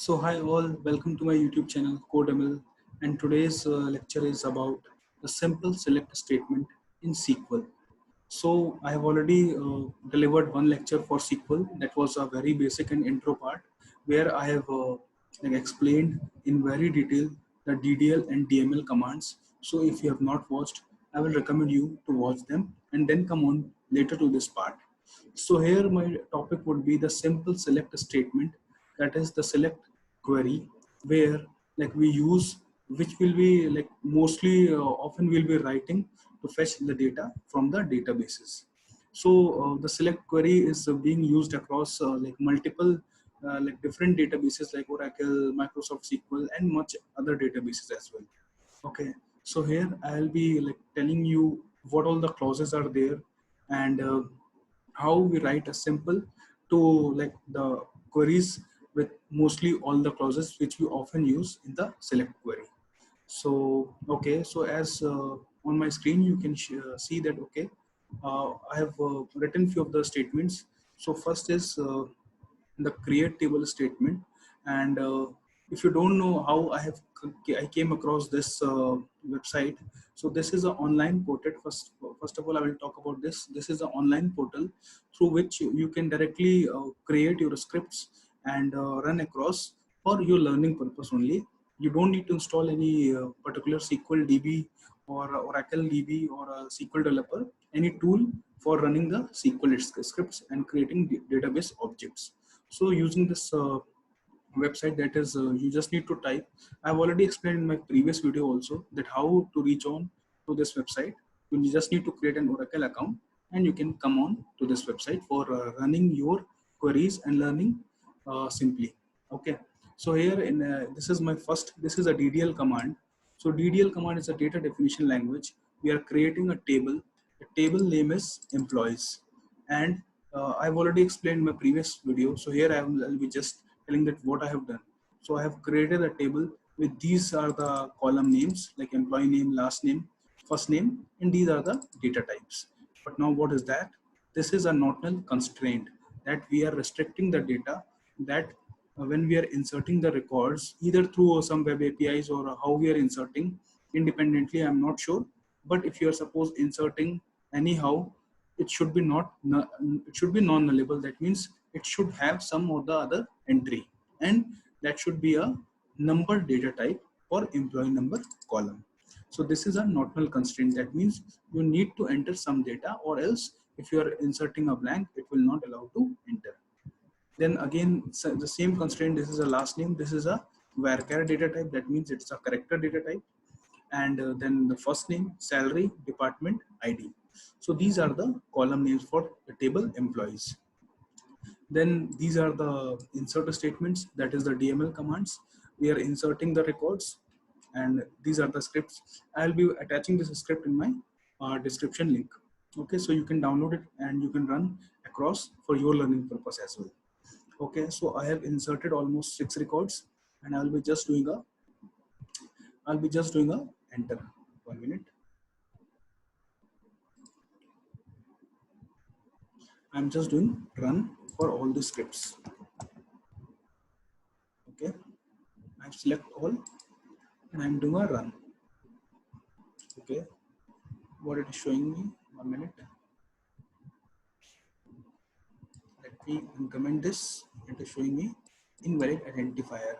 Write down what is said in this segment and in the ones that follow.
So hi all, welcome to my YouTube channel CodeML, and today's lecture is about the simple select statement in SQL. So I have already delivered one lecture for SQL that was a very basic and intro part where I have explained in very detail the DDL and DML commands. So if you have not watched, I will recommend you to watch them and then come on later to this part. So here my topic would be the simple select statement, that is the select query, where like we use, which will be like mostly often we'll be writing to fetch the data from the databases. So the select query is being used across like multiple like different databases like Oracle, Microsoft SQL, and much other databases as well. Okay, so here I'll be like telling you what all the clauses are there, and how we write a simple to like the queries with mostly all the clauses which we often use in the select query. So okay, so as on my screen you can see that okay, I have written few of the statements. So first is the create table statement, and if you don't know how I came across this website. So this is an online portal. First of all, I will talk about this. This is an online portal through which you can directly create your scripts and run across for your learning purpose only. You don't need to install any particular SQL DB or Oracle DB or a SQL developer, any tool for running the SQL scripts and creating database objects. So using this website, that is you just need to type. I've already explained in my previous video also that how to reach on to this website. You just need to create an Oracle account and you can come on to this website for running your queries and learning simply. Okay, so here in this is my first, this is a DDL command. So DDL command is a data definition language. We are creating a table. The table name is employees, and I've already explained in my previous video. So here I'll be just telling that what I have done. So I have created a table with these are the column names like employee name, last name, first name, and these are the data types. But now what is that? This is a not null constraint, that we are restricting the data, that when we are inserting the records either through some web APIs or how we are inserting independently, I'm not sure. But if you are suppose inserting anyhow, it should be not it should be non-nullable. That means it should have some or the other entry, and that should be a number data type or employee number column. So this is a not null constraint. That means you need to enter some data, or else if you are inserting a blank, it will not allow to enter. Then again, so the same constraint, this is a last name, this is a varchar data type. That means it's a character data type. And then the first name, salary, department, ID. So these are the column names for the table employees. Then these are the insert statements, that is the DML commands. We are inserting the records, and these are the scripts. I'll be attaching this script in my description link. Okay, so you can download it and you can run across for your learning purpose as well. Okay, so I have inserted almost 6 records, and I'll be just doing a enter. 1 minute. I'm just doing run for all the scripts. Okay, I select all and I'm doing a run. Okay, what it is showing me, 1 minute. Let me increment this. It is showing me invalid identifier.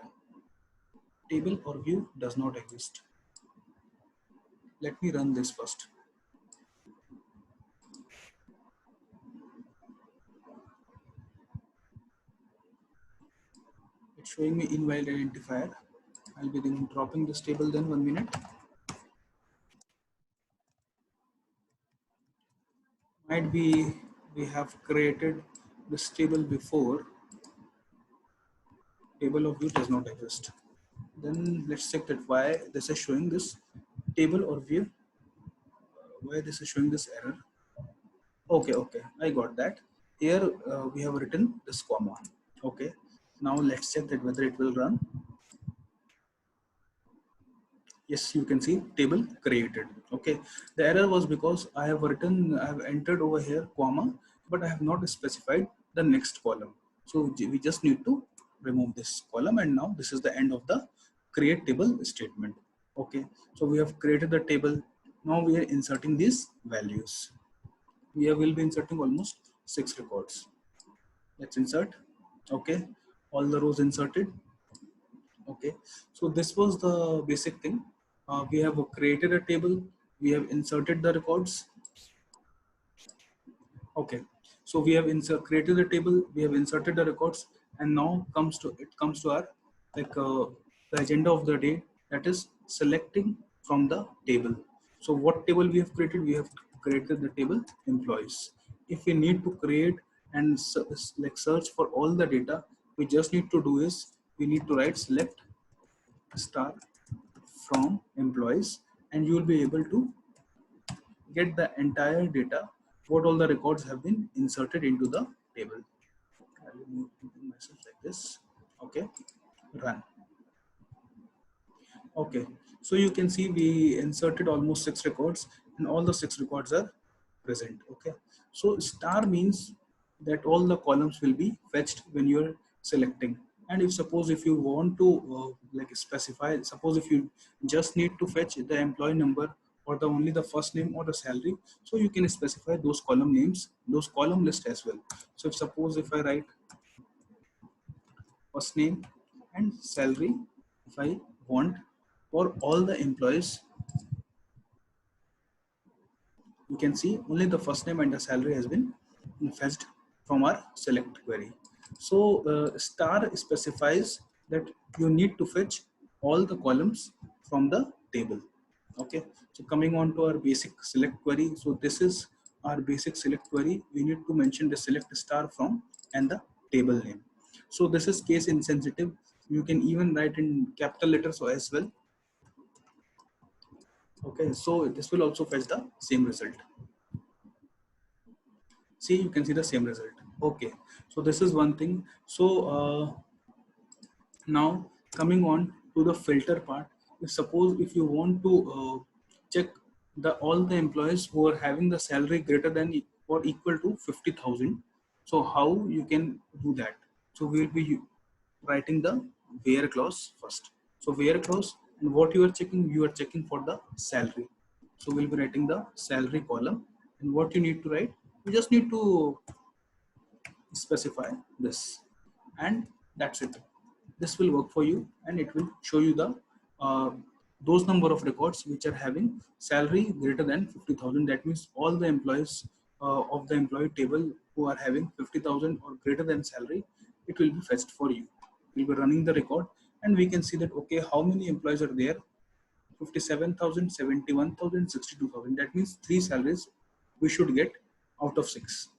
Table or view does not exist. Let me run this first. It's showing me invalid identifier. I'll be then dropping this table then. 1 minute. Might be we have created this table before. Table of view does not exist. Then let's check that why this is showing this table or view. Why this is showing this error? Okay, okay, I got that. Here we have written this comma. Okay, now let's check that whether it will run. Yes, you can see table created. Okay, the error was because I have entered over here comma, but I have not specified the next column. So we just need to remove this column, and now this is the end of the create table statement. Okay, so we have created the table. Now we are inserting these values. We will be inserting almost 6 records. Let's insert. Okay, all the rows inserted. Okay, so this was the basic thing. We have created a table, we have inserted the records. Okay, so we have created the table, we have inserted the records, and now comes to our like the agenda of the day, that is selecting from the table. So what table we have created? We have created the table employees. If we need to create and like search for all the data, we just need to do is we need to write select star from employees, and you will be able to get the entire data, what all the records have been inserted into the table. I will move myself like this. Okay, run. Okay, so you can see we inserted almost 6 records, and all the 6 records are present. Okay, so star means that all the columns will be fetched when you're selecting. And if suppose if you want to like specify, suppose if you just need to fetch the employee number or the only the first name or the salary, so you can specify those column names, those column list as well. So if suppose if I write first name and salary, if I want for all the employees, you can see only the first name and the salary has been fetched from our select query. So star specifies that you need to fetch all the columns from the table. Okay, so coming on to our basic select query. So this is our basic select query. We need to mention the select star from and the table name. So this is case insensitive. You can even write in capital letters as well. Okay, so this will also fetch the same result. See, you can see the same result. Okay, so this is one thing. So now coming on to the filter part, if suppose if you want to check the all the employees who are having the salary greater than or equal to 50,000, so how you can do that? So we will be writing the where clause first. So where clause, and what you are checking for the salary. So we'll be writing the salary column, and what you need to write, you just need to specify this, and that's it. This will work for you, and it will show you the uh, those number of records which are having salary greater than 50,000. That means all the employees of the employee table who are having 50,000 or greater than salary, it will be fetched for you. We'll be running the record, and we can see that okay, how many employees are there? 57,000, 71,000, 62,000. That means 3 salaries we should get out of 6.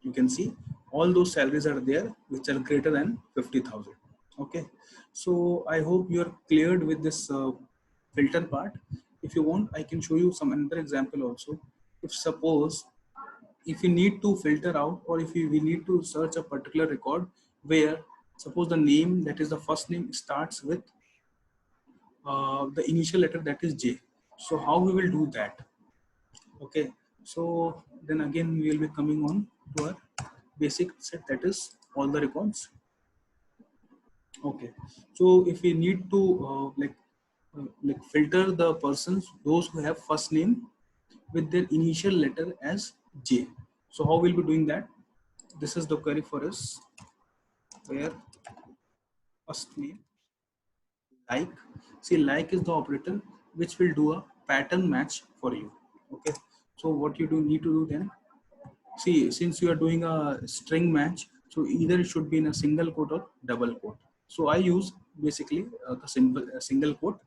You can see all those salaries are there which are greater than 50,000. Okay, so I hope you are cleared with this filter part. If you want, I can show you some another example also. If suppose if you need to filter out, or if we need to search a particular record where suppose the name, that is the first name, starts with the initial letter, that is J. So how we will do that? Okay, so then again we will be coming on to our basic set, that is all the records. Okay, so if we need to like filter the persons, those who have first name with their initial letter as J. So how we'll be doing that? This is the query for us, where first name like, see, like is the operator which will do a pattern match for you. Okay, so what you do need to do then, see, since you are doing a string match, so either it should be in a single quote or double quote. So I use basically the simple single quote.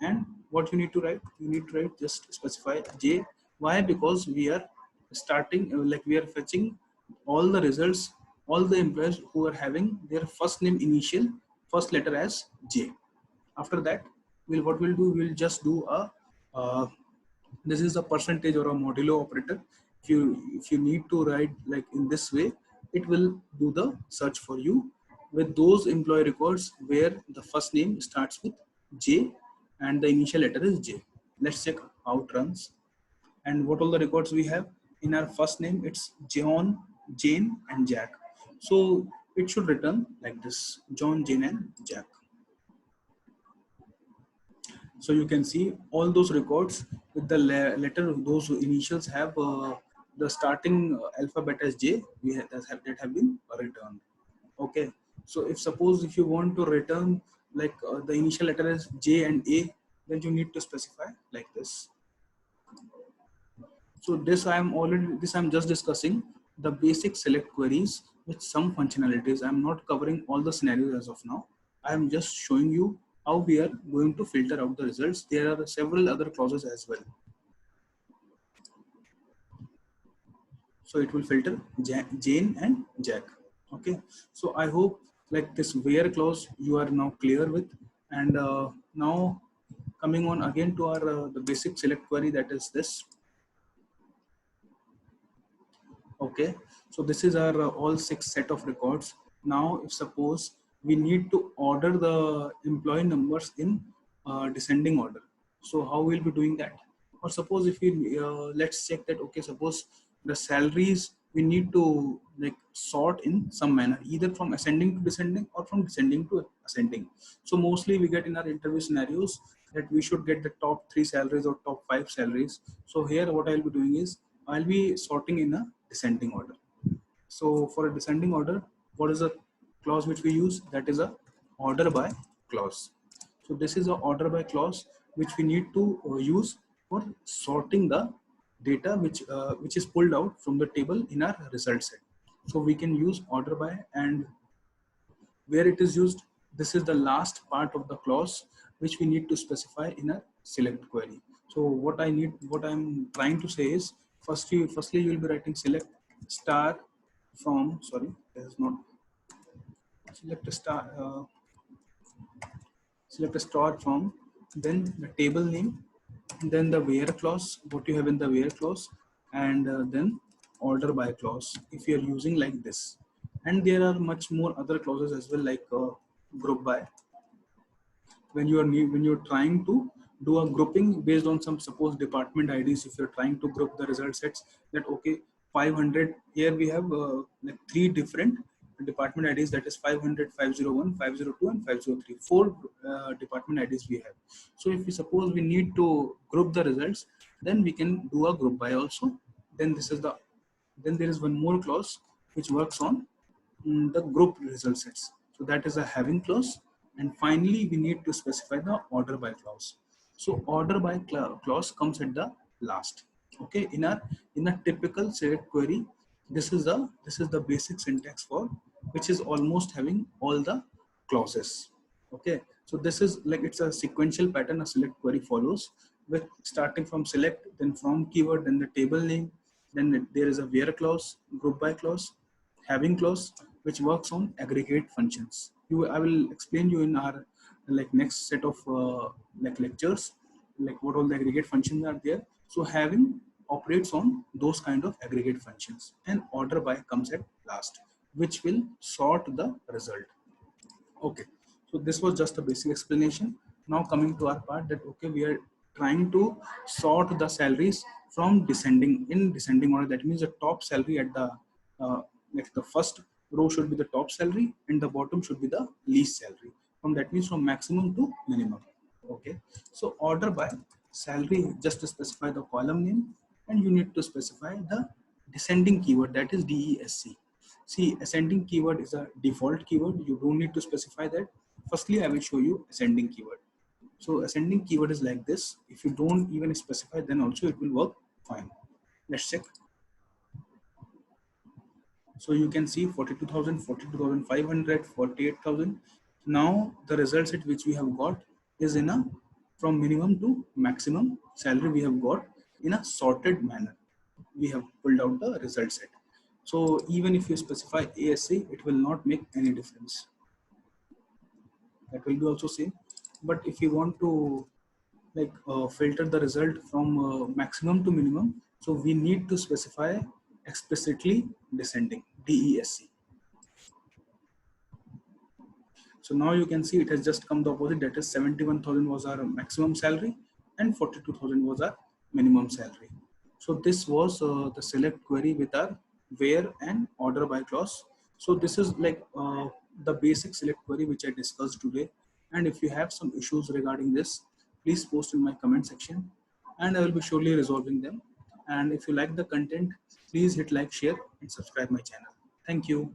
And what you need to write? You need to write just specify J. Why? Because we are starting like we are fetching all the results, all the employees who are having their first name initial first letter as J. After that, what we'll do, we'll just do a this is a percentage or a modulo operator. If you need to write like in this way, it will do the search for you with those employee records where the first name starts with J and the initial letter is J. Let's check how it runs. And what all the records we have in our first name, it's John, Jane and Jack. So it should return like this: John, Jane, and Jack. So you can see all those records with the letter, those initials have the starting alphabet as J. That have been returned. Okay. So if suppose if you want to return like the initial letter is J and A, then you need to specify like this. So I'm just discussing the basic select queries with some functionalities. I'm not covering all the scenarios as of now. I'm just showing you how we are going to filter out the results. There are several other clauses as well. So it will filter Jane and Jack. Okay. So I hope like this where clause you are now clear with, and now coming on again to our the basic select query, that is this. Okay, so this is our all 6 set of records. Now if suppose we need to order the employee numbers in descending order, so how we'll be doing that? Or suppose if we let's check that, okay, suppose the salaries we need to like sort in some manner, either from ascending to descending or from descending to ascending. So mostly we get in our interview scenarios that we should get the top 3 salaries or top 5 salaries. So here what I'll be doing is I'll be sorting in a descending order. So for a descending order, what is the clause which we use? That is a order by clause. So this is a order by clause which we need to use for sorting the data which is pulled out from the table in our result set. So we can use order by, and where it is used, this is the last part of the clause which we need to specify in a select query. So what I'm trying to say is, firstly you will be writing select star from, sorry, there is not, select a star, select a star from, then the table name, then the where clause, what you have in the where clause, and then order by clause if you are using like this. And there are much more other clauses as well, like group by, when you're trying to do a grouping based on some suppose department IDs. If you're trying to group the result sets, that okay, 500, here we have like 3 different department IDs, that is 500, 501, 502, and 503, 4 department IDs we have. So if we suppose we need to group the results, then we can do a group by also. Then then there is one more clause which works on the group result sets. So that is a having clause. And finally, we need to specify the order by clause. So order by clause comes at the last. Okay, in a typical select query, this is the basic syntax for which is almost having all the clauses. Okay, so this is like it's a sequential pattern a select query follows, with starting from select, then from keyword, then the table name, then there is a where clause, group by clause, having clause, which works on aggregate functions. I will explain you in our like next set of like lectures, like what all the aggregate functions are there. So having operates on those kind of aggregate functions, and order by comes at last, which will sort the result. Okay, so this was just a basic explanation. Now coming to our part, that okay, we are trying to sort the salaries from descending order. That means the top salary at the like the first row should be the top salary, and the bottom should be the least salary. From that means from maximum to minimum. Okay, so order by salary, just to specify the column name, and you need to specify the descending keyword, that is DESC. See, ascending keyword is a default keyword. You don't need to specify that. Firstly, I will show you ascending keyword. So ascending keyword is like this. If you don't even specify, then also it will work fine. Let's check. So you can see 42,000, 42,500, 48,000. Now the results at which we have got is in a from minimum to maximum salary we have got in a sorted manner. We have pulled out the result set. So even if you specify ASC, it will not make any difference. That will be also same. But if you want to like filter the result from maximum to minimum, so we need to specify explicitly descending, DESC. So now you can see it has just come the opposite, that is 71,000 was our maximum salary and 42,000 was our minimum salary. So this was the select query with our where and order by clause. So this is like the basic select query which I discussed today. And if you have some issues regarding this, please post in my comment section and I will be surely resolving them. And if you like the content, please hit like, share and subscribe my channel. Thank you.